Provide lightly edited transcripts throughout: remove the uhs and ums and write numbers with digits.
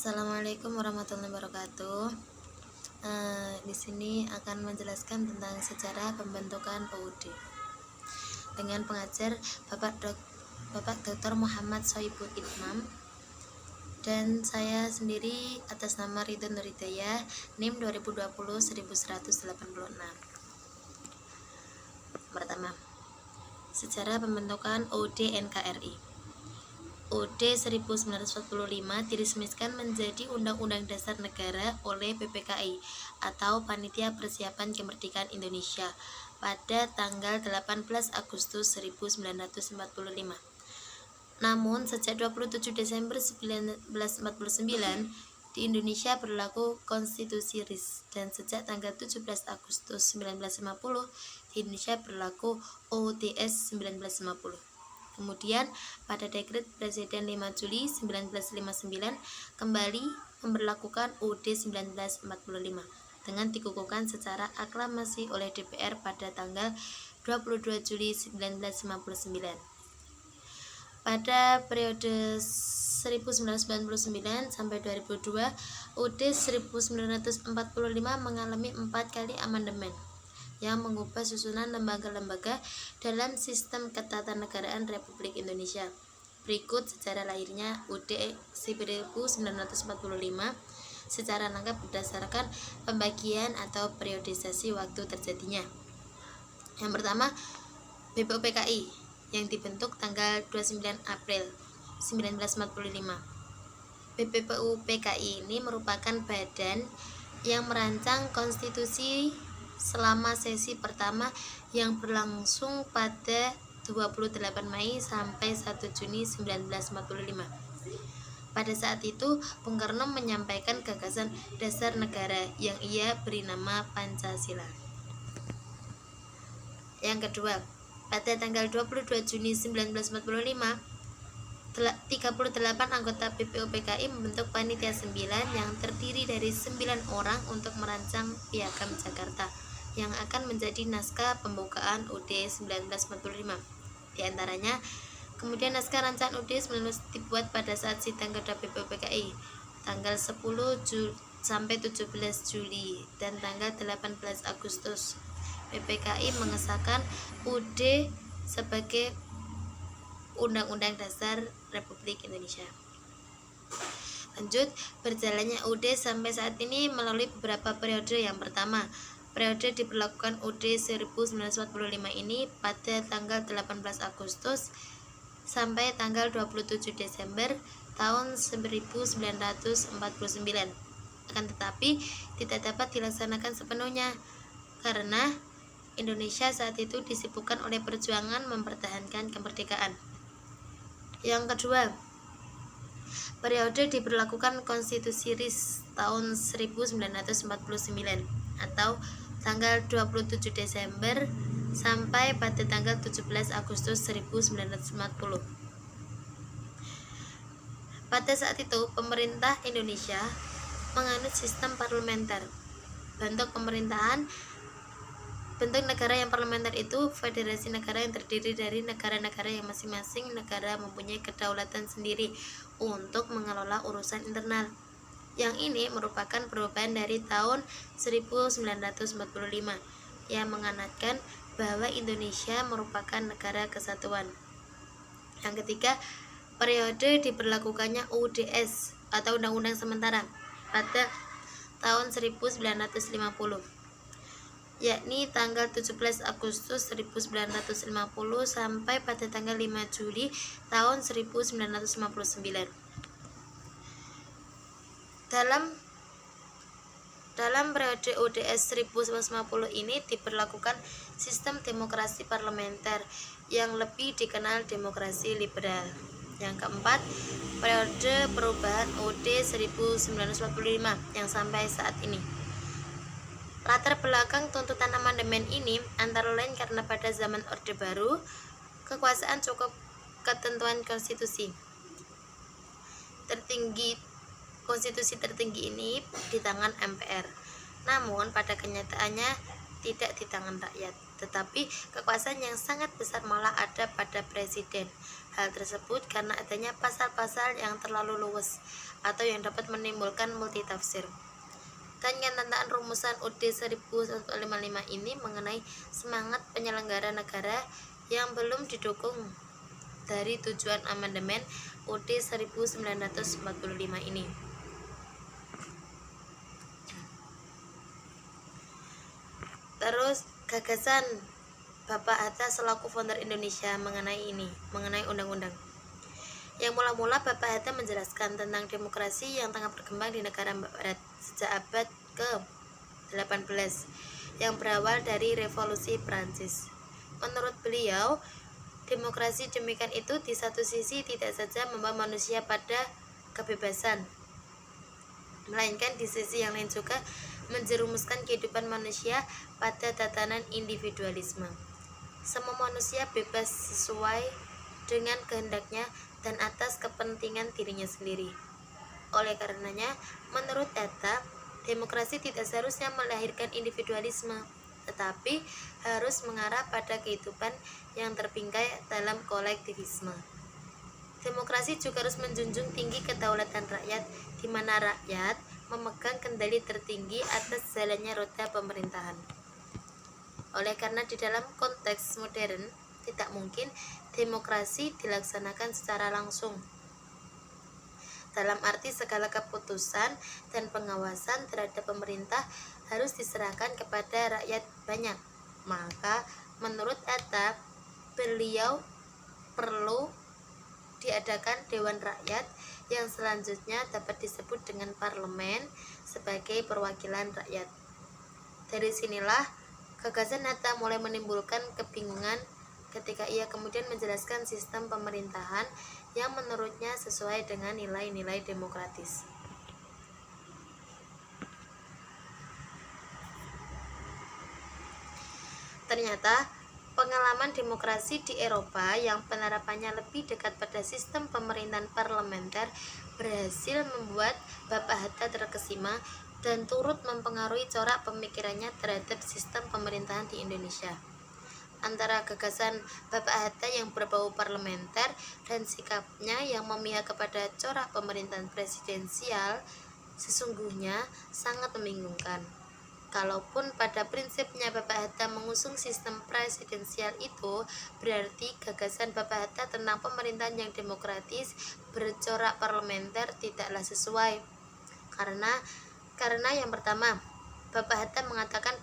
Assalamualaikum warahmatullahi wabarakatuh. Di sini akan menjelaskan tentang sejarah pembentukan UUD dengan pengajar Bapak Dr. Muhammad Sohibul Itmam, dan saya sendiri atas nama Ridho Nur Hidayah, NIM 2020-1186. Pertama, sejarah pembentukan UUD NKRI. UUD 1945 diresmikan menjadi Undang-Undang Dasar Negara oleh PPKI atau Panitia Persiapan Kemerdekaan Indonesia pada tanggal 18 Agustus 1945. Namun sejak 27 Desember 1949 di Indonesia berlaku Konstitusi RIS, dan sejak tanggal 17 Agustus 1950 di Indonesia berlaku UUDS 1950. Kemudian pada Dekret Presiden 5 Juli 1959 kembali memberlakukan UUD 1945 dengan dikukuhkan secara aklamasi oleh DPR pada tanggal 22 Juli 1959. Pada periode 1999 sampai 2002, UUD 1945 mengalami 4 kali amandemen yang mengubah susunan lembaga-lembaga dalam sistem ketatanegaraan Republik Indonesia. Berikut sejarah lahirnya UUD 1945 secara lengkap berdasarkan pembagian atau periodisasi waktu terjadinya. Yang pertama, BPUPKI yang dibentuk tanggal 29 April 1945. BPUPKI ini merupakan badan yang merancang konstitusi selama sesi pertama yang berlangsung pada 28 Mei sampai 1 Juni 1945. Pada saat itu, Bung Karno menyampaikan gagasan dasar negara yang ia beri nama Pancasila. Yang kedua, pada tanggal 22 Juni 1945, 38 anggota BPUPKI membentuk Panitia 9 yang terdiri dari 9 orang untuk merancang Piagam Jakarta yang akan menjadi naskah pembukaan UUD 1945. Di antaranya, kemudian naskah rancangan UUD 19 dibuat pada saat sidang kedua BPUPKI tanggal 10 sampai 17 Juli dan tanggal 18 Agustus. BPKI mengesahkan UUD sebagai Undang-Undang Dasar Republik Indonesia. Lanjut, berjalannya UUD sampai saat ini melalui beberapa periode. Yang pertama, periode diberlakukan UUD 1945 ini pada tanggal 18 Agustus sampai tanggal 27 Desember tahun 1949. Akan tetapi tidak dapat dilaksanakan sepenuhnya karena Indonesia saat itu disibukkan oleh perjuangan mempertahankan kemerdekaan. Yang kedua, periode diberlakukan Konstitusi RIS tahun 1949 atau tanggal 27 Desember sampai pada tanggal 17 Agustus 1950. Pada saat itu, pemerintah Indonesia menganut sistem parlementer. Bentuk negara yang parlementer itu federasi negara yang terdiri dari negara-negara yang masing-masing negara mempunyai kedaulatan sendiri untuk mengelola urusan internal. Yang ini merupakan perubahan dari tahun 1945 yang menganutkan bahwa Indonesia merupakan negara kesatuan. Yang ketiga, periode diberlakukannya UUDS atau Undang-Undang Sementara pada tahun 1950, yakni tanggal 17 Agustus 1950 sampai pada tanggal 5 Juli tahun 1959. Dalam periode UUDS 1950 ini diberlakukan sistem demokrasi parlementer yang lebih dikenal demokrasi liberal. Yang keempat, periode perubahan UUD 1945 yang sampai saat ini. Latar belakang tuntutan amandemen ini antara lain karena pada zaman Orde Baru, kekuasaan cukup ketentuan konstitusi tertinggi ini di tangan MPR. Namun pada kenyataannya tidak di tangan rakyat. tetapi kekuasaan yang sangat besar malah ada pada presiden. Hal tersebut karena adanya pasal-pasal yang terlalu luwes atau yang dapat menimbulkan multitafsir. Dan tentang rumusan UUD 1945 ini mengenai semangat penyelenggara negara yang belum didukung dari tujuan amandemen UUD 1945 ini. Terus gagasan Bapak Hatta selaku founder Indonesia mengenai undang-undang. Yang mula-mula Bapak Hatta menjelaskan tentang demokrasi yang tengah berkembang di negara barat sejak abad ke-18 yang berawal dari revolusi Prancis. Menurut beliau, demokrasi demikian itu di satu sisi tidak saja membawa manusia pada kebebasan, melainkan di sisi yang lain juga menjerumuskan kehidupan manusia pada tatanan individualisme. Semua manusia bebas sesuai dengan kehendaknya dan atas kepentingan dirinya sendiri. Oleh karenanya, menurut Hatta, demokrasi tidak seharusnya melahirkan individualisme, tetapi harus mengarah pada kehidupan yang terbingkai dalam kolektivisme. Demokrasi juga harus menjunjung tinggi kedaulatan rakyat, di mana rakyat memegang kendali tertinggi atas jalannya roda pemerintahan. Oleh karena di dalam konteks modern, tidak mungkin demokrasi dilaksanakan secara langsung. Dalam arti segala keputusan dan pengawasan terhadap pemerintah harus diserahkan kepada rakyat banyak. Maka menurut Hatta, beliau perlu diadakan Dewan Rakyat yang selanjutnya dapat disebut dengan parlemen sebagai perwakilan rakyat. Dari sinilah gagasan Hatta mulai menimbulkan kebingungan ketika ia kemudian menjelaskan sistem pemerintahan yang menurutnya sesuai dengan nilai-nilai demokratis. Ternyata pengalaman demokrasi di Eropa yang penerapannya lebih dekat pada sistem pemerintahan parlementer berhasil membuat Bapak Hatta terkesima dan turut mempengaruhi corak pemikirannya terhadap sistem pemerintahan di Indonesia. Antara gagasan Bapak Hatta yang berbau parlementer dan sikapnya yang memihak kepada corak pemerintahan presidensial sesungguhnya sangat membingungkan. Kalaupun pada prinsipnya Bapak Hatta mengusung sistem presidensial itu, berarti gagasan Bapak Hatta tentang pemerintahan yang demokratis bercorak parlementer tidaklah sesuai. Karena yang pertama, Bapak Hatta mengatakan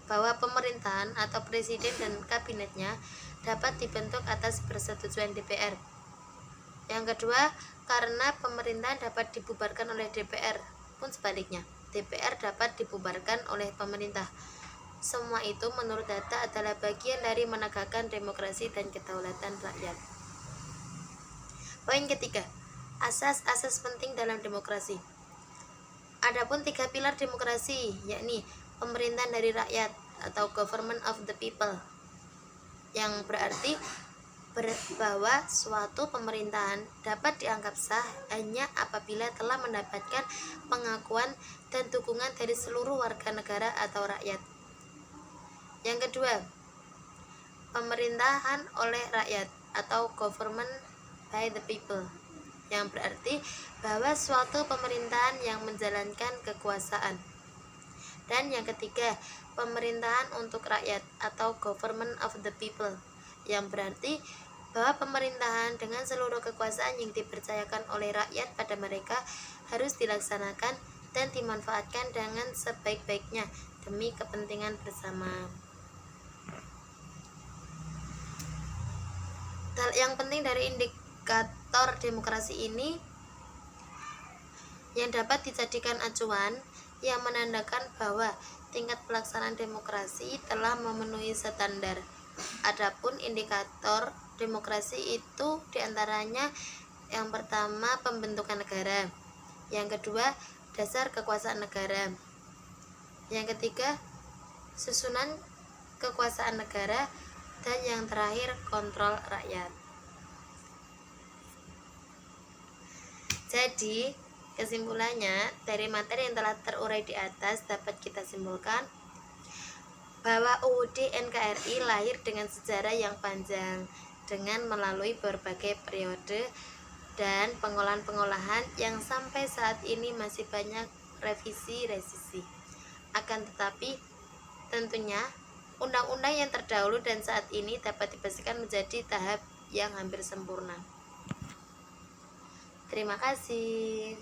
bahwa pemerintahan atau presiden dan kabinetnya dapat dibentuk atas persetujuan DPR. Yang kedua, karena pemerintahan dapat dibubarkan oleh DPR, pun sebaliknya, DPR dapat dibubarkan oleh pemerintah. Semua itu menurut Hatta adalah bagian dari menegakkan demokrasi dan kedaulatan rakyat. Poin ketiga, asas-asas penting dalam demokrasi. Adapun 3 pilar demokrasi, yakni pemerintahan dari rakyat atau government of the people, yang berarti bahwa suatu pemerintahan dapat dianggap sah hanya apabila telah mendapatkan pengakuan dan dukungan dari seluruh warga negara atau rakyat. Yang kedua, pemerintahan oleh rakyat atau government by the people, yang berarti bahwa suatu pemerintahan yang menjalankan kekuasaan. Dan yang ketiga, pemerintahan untuk rakyat atau government of the people, yang berarti bahwa pemerintahan dengan seluruh kekuasaan yang dipercayakan oleh rakyat pada mereka harus dilaksanakan dan dimanfaatkan dengan sebaik-baiknya demi kepentingan bersama. Yang penting dari indikator demokrasi ini yang dapat dijadikan acuan yang menandakan bahwa tingkat pelaksanaan demokrasi telah memenuhi standar. Adapun indikator demokrasi itu diantaranya yang pertama pembentukan negara, yang kedua dasar kekuasaan negara, yang ketiga susunan kekuasaan negara, dan yang terakhir kontrol rakyat. Jadi kesimpulannya dari materi yang telah terurai di atas dapat kita simpulkan bahwa UUD NKRI lahir dengan sejarah yang panjang, dengan melalui berbagai periode dan pengolahan-pengolahan yang sampai saat ini masih banyak revisi-revisi. Akan tetapi, tentunya undang-undang yang terdahulu dan saat ini dapat dipastikan menjadi tahap yang hampir sempurna. Terima kasih.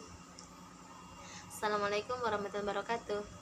Assalamualaikum warahmatullahi wabarakatuh.